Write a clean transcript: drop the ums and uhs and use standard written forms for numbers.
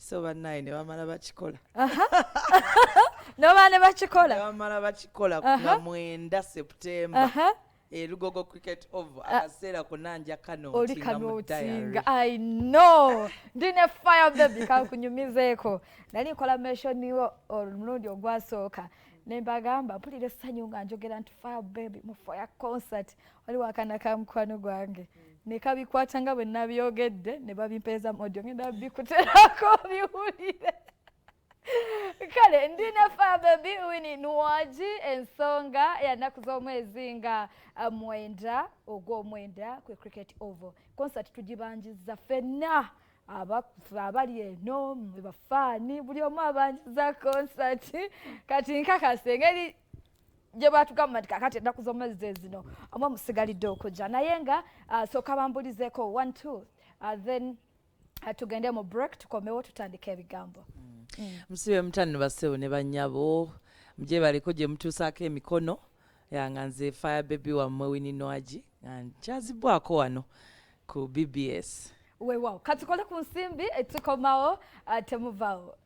so bannaye ne bamala bakikola noba ne bakikola bamala bakikola nga 9 September Lugogo cricket over akaseera kunanja oli kanootinga mu diary. I know ndine fire baby kakunyumizeeko nali nkola mention niwo omulundi ogwasooka ne mbagamba mpulira essanyu nga njogera nti fire baby mu fire concert waliwo akaana ka mukwano gwange ne kabikwata nga bwe nabyogedde ne babimpeeza mu audio ngenda bikuterako biwulire kale ndine fire baby Winnie Nwagi ensonga yanaku z'omwezi nga 9 ogw'omwenda kwe cricket oval concert tugibanjiza ffenna abali eno bafaani buli omu abanjiza concert kati nkakasa engeri gye batugamba nti kakati ennaku z'omwezi zino omwe musigalidde okujja naye nga sooka bambulizeeko 1 2 then tugende mu break tukomewo tutandika ebigambo. Musibe mutani basewo ne bannyabo muje baliko gye mutuusaako emikono nga nze fire baby wammwe Winnie Nwagi nkyazibwako wano ku BBS. Weewaawo katukole ku nsimbi tukomawo temuvaawo.